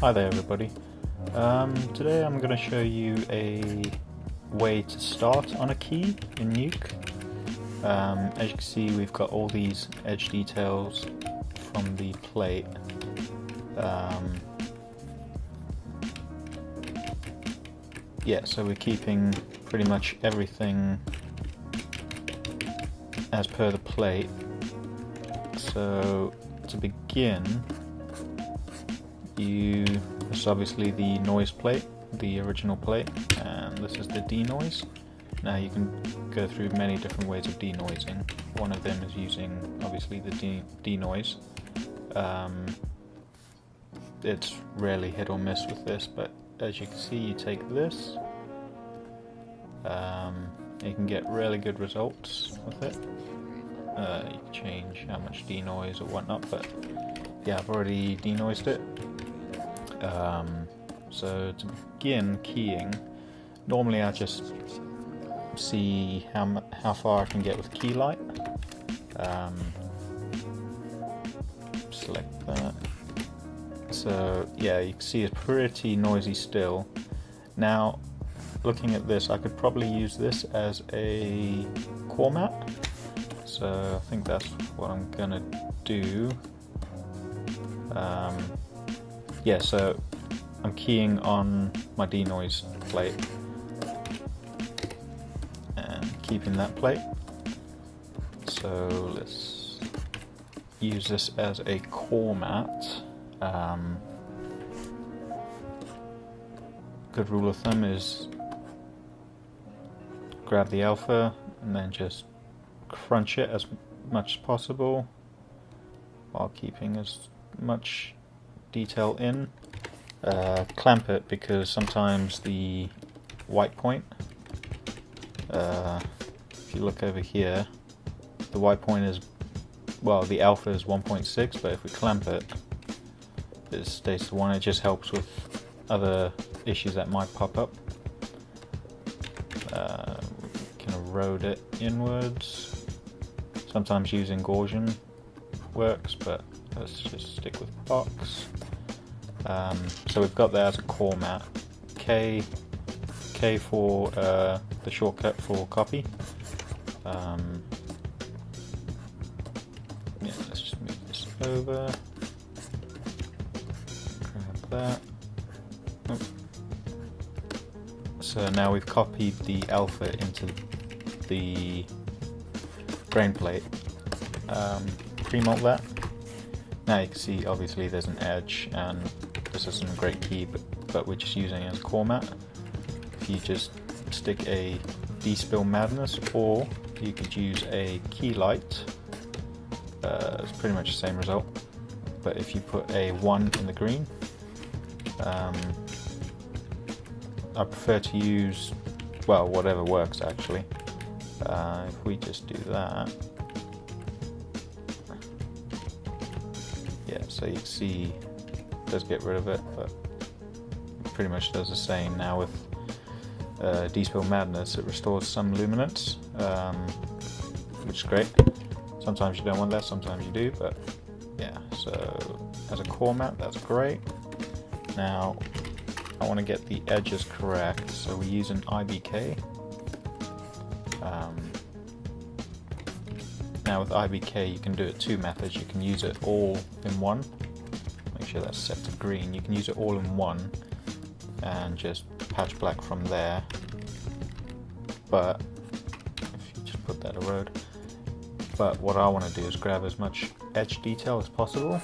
Hi there everybody. Today I'm going to show you a way to start on a key in Nuke. As you can see, we've got all these edge details from the plate. Yeah, so we're keeping pretty much everything as per the plate. So to begin, this is obviously the noise plate, the original plate, and this is the denoise. Now you can go through many different ways of denoising. One of them is using obviously the denoise. It's rarely hit or miss with this, but as you can see, you take this, you can get really good results with it. You can change how much denoise or whatnot, but yeah, I've already denoised it. So to begin keying, normally I just see how far I can get with key light. Select that. So yeah, you can see it's pretty noisy still. Now, looking at this, I could probably use this as a core mat. So I think that's what I'm gonna do. Yeah, so I'm keying on my denoise plate and keeping that plate. So let's use this as a core mat. Good rule of thumb is grab the alpha and then just crunch it as much as possible while keeping as much detail in. Clamp it because sometimes the white point, if you look over here, the white point is, well, the alpha is 1.6, but if we clamp it, it stays to 1. It just helps with other issues that might pop up. We can erode it inwards. Sometimes using Gaussian works, but let's just stick with box. So we've got that as a core mat. K for the shortcut for copy. Yeah, let's just move this over. Grab that. Oh. So now we've copied the alpha into the grain plate. Pre-malt that. Now you can see obviously there's an edge, and this isn't a great key, but we're just using it as a core mat. If you just stick a despill madness, or you could use a key light, it's pretty much the same result. But if you put a 1 in the green, I prefer to use, well, whatever works actually. If we just do that, yeah, so you can see it does get rid of it, but it pretty much does the same. Now with Despill Madness, it restores some luminance, which is great. Sometimes you don't want that, sometimes you do, but yeah, so as a core mat, that's great. Now I want to get the edges correct, so we use an IBK. Now with IBK you can do it two methods. You can use it all in one, make sure that's set to green. You can use it all in one and just patch black from there, but if you just put that erode. But what I want to do is grab as much edge detail as possible,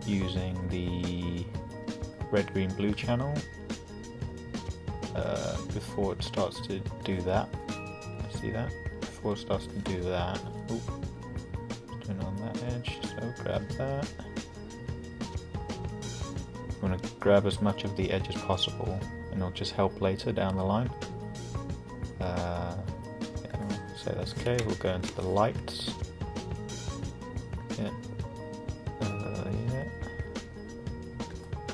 using the red, green, blue channel before it starts to do that. See that? Before it starts to do that. Ooh, turn on that edge, so grab that. I'm going to grab as much of the edge as possible, and it'll just help later down the line. Yeah, so that's okay. We'll go into the lights. Yeah. Yeah.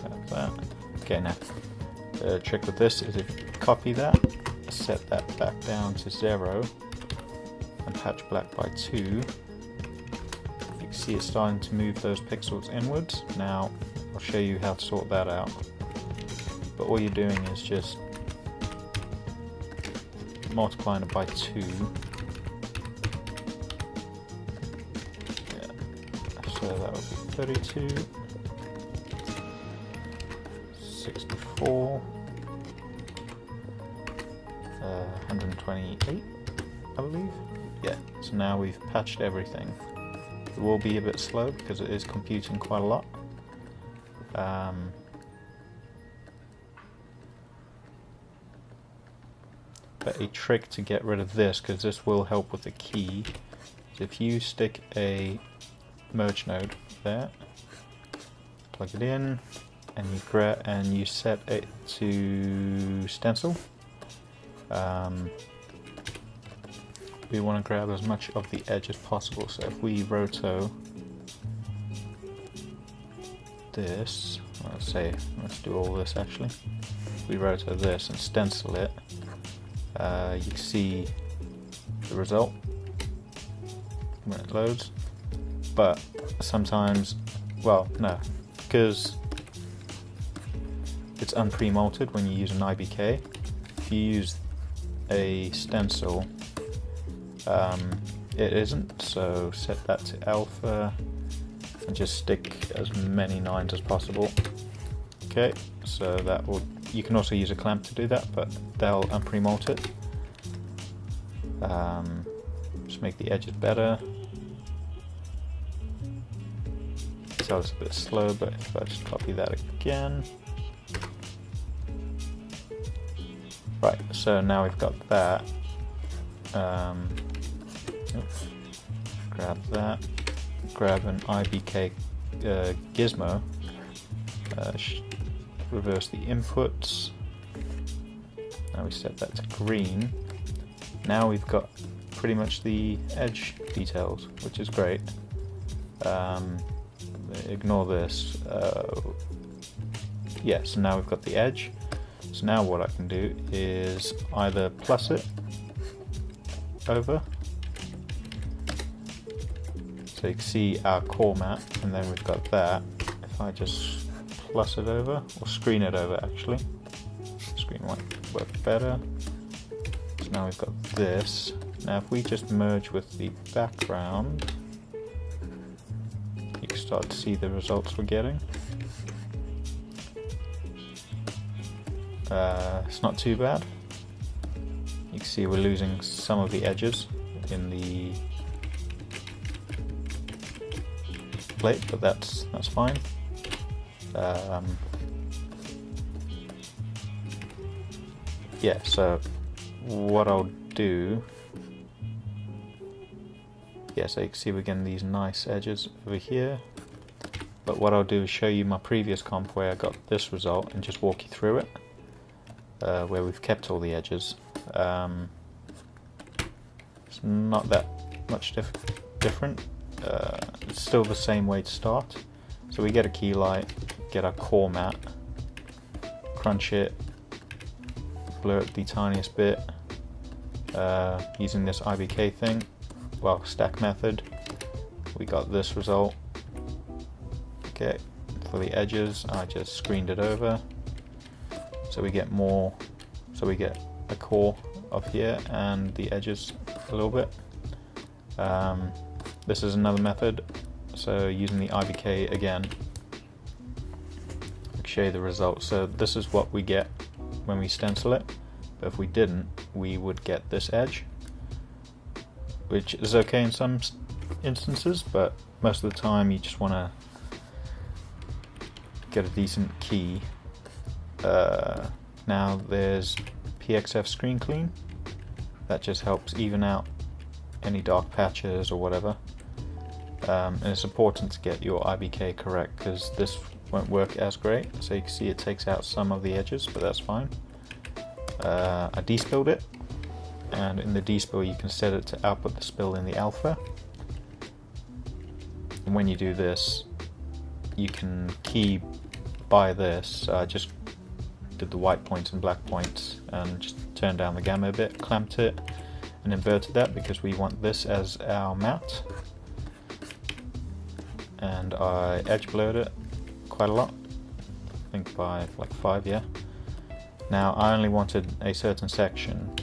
Grab that. Okay, now the trick with this is if you copy that, set that back down to 0, and patch black by 2. If you You see it's starting to move those pixels inwards. Now I'll show you how to sort that out. But all you're doing is just multiplying it by 2. Yeah. So that would be 32, 64, 128, I believe. Yeah, so now we've patched everything. It will be a bit slow because it is computing quite a lot. But a trick to get rid of this, because this will help with the key, is if you stick a merge node there, plug it in, and you set it to stencil. We want to grab as much of the edge as possible. So if we roto this, let's do all this actually. If we roto this and stencil it, you can see the result when it loads. But sometimes, well, no, because it's unpre-malted when you use an IBK. If you use a stencil, it isn't, so set that to alpha and just stick as many 9s as possible. Okay, so that will, you can also use a clamp to do that, but they'll unpre-malt it. Just make the edges better. So it's a bit slow, but if I just copy that again. Right, so now we've got that. Grab that, grab an IBK gizmo, reverse the inputs. Now we set that to green. Now we've got pretty much the edge details, which is great. Ignore this. Yeah, so now we've got the edge. So now what I can do is either plus it over, so you can see our core map, and then we've got that. If I just plus it over, or screen it over actually, screen might work better. So now we've got this. Now if we just merge with the background, you can start to see the results we're getting. It's not too bad. You can see we're losing some of the edges in the plate, but that's fine. Yeah, so what I'll do, yeah, so you can see we're getting these nice edges over here, but what I'll do is show you my previous comp where I got this result and just walk you through it, where we've kept all the edges. It's not that much different. It's still the same way to start. So we get a key light, get our core matte, crunch it, blur it the tiniest bit, using this IBK thing, well, stack method. We got this result. Okay, for the edges I just screened it over, so we get more, so we get a core up here and the edges a little bit. This is another method, so using the IBK again, I'll show you the results. So this is what we get when we stencil it, but if we didn't, we would get this edge, which is okay in some instances, but most of the time you just want to get a decent key. Now there's PXF screen clean, that just helps even out any dark patches or whatever, and it's important to get your IBK correct because this won't work as great. So you can see it takes out some of the edges, but that's fine. I despilled it, and in the despill you can set it to output the spill in the alpha, and when you do this you can key by this. So I just did the white points and black points and just turned down the gamma a bit, clamped it and inverted that because we want this as our matte. and I edge blurred it quite a lot, I think by like 5, yeah. Now I only wanted a certain section,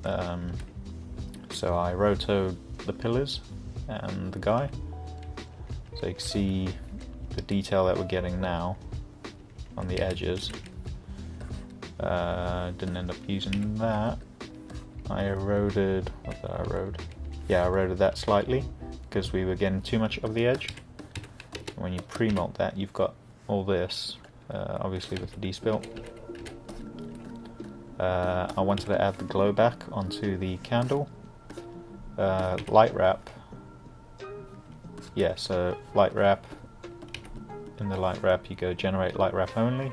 so I rotoed the pillars and the guy, so you can see the detail that we're getting now on the edges. Didn't end up using that. I eroded, what did I erode? Yeah, I eroded that slightly because we were getting too much of the edge. When you pre-melt that, you've got all this, obviously with the despilt. I wanted to add the glow back onto the candle. Light wrap. Yeah, so light wrap. In the light wrap you go generate light wrap only,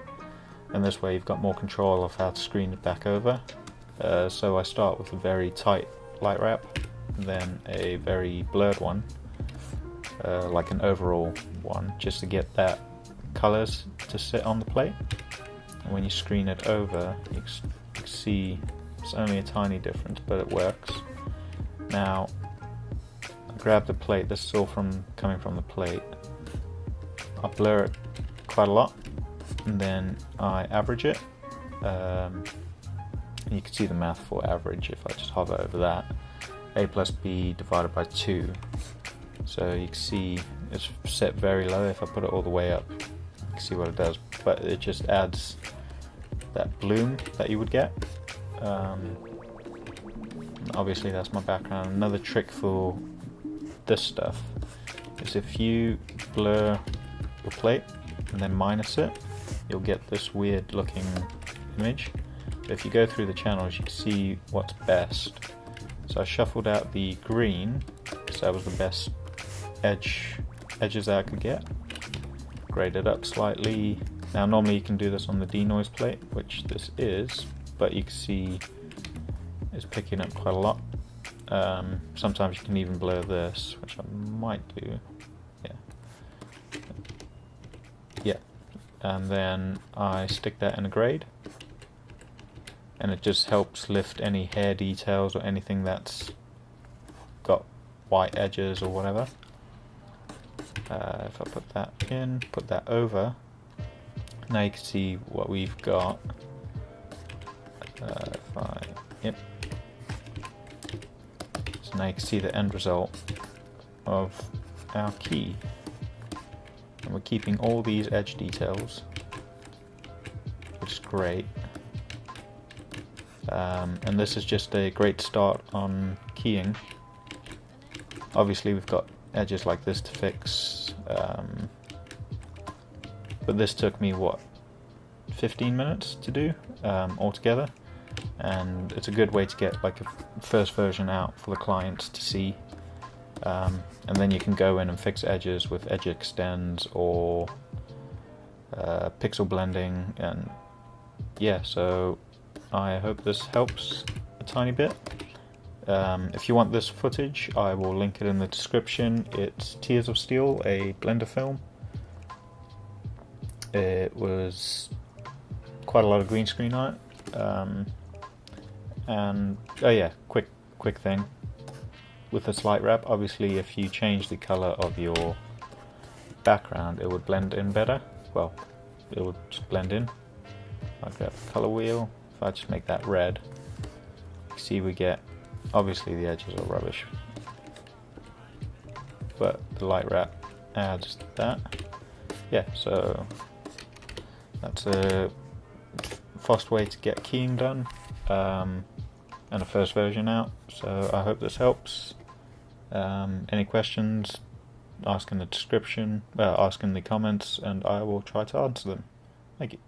and this way you've got more control of how to screen it back over. So I start with a very tight light wrap, and then a very blurred one, like an overall one, just to get that colours to sit on the plate. And when you screen it over, you can see it's only a tiny difference, but it works. Now, I grab the plate, this is all coming from the plate. I blur it quite a lot, and then I average it. And you can see the math for average if I just hover over that. A plus B divided by 2. So you can see it's set very low. If I put it all the way up, you can see what it does. But it just adds that bloom that you would get. Obviously that's my background. Another trick for this stuff is if you blur your plate and then minus it, you'll get this weird looking image. But if you go through the channels, you can see what's best. So I shuffled out the green because that was the best edges that I could get. Graded up slightly. Now normally you can do this on the denoise plate, which this is, but you can see it's picking up quite a lot. Sometimes you can even blur this, which I might do. Yeah, and then I stick that in a grade, and it just helps lift any hair details or anything that's got white edges or whatever. If I put that in, put that over, now you can see what we've got. Yep. So now you can see the end result of our key. And we're keeping all these edge details, which is great. And this is just a great start on keying. Obviously we've got edges like this to fix, but this took me, what, 15 minutes to do altogether, and it's a good way to get like a first version out for the clients to see. And then you can go in and fix edges with edge extends or pixel blending, and yeah, so I hope this helps a tiny bit. If you want this footage, I will link it in the description. It's Tears of Steel, a Blender film. It was quite a lot of green screen on it. And oh yeah, quick thing. With this light wrap, obviously if you change the color of your background, it would blend in better. Well, it would just blend in. I grab the color wheel. If I just make that red, you see we get, obviously the edges are rubbish, but the light wrap adds that. Yeah, so that's a fast way to get keying done, and a first version out. So I hope this helps. Any questions, ask in the description, ask in the comments, and I will try to answer them. Thank you.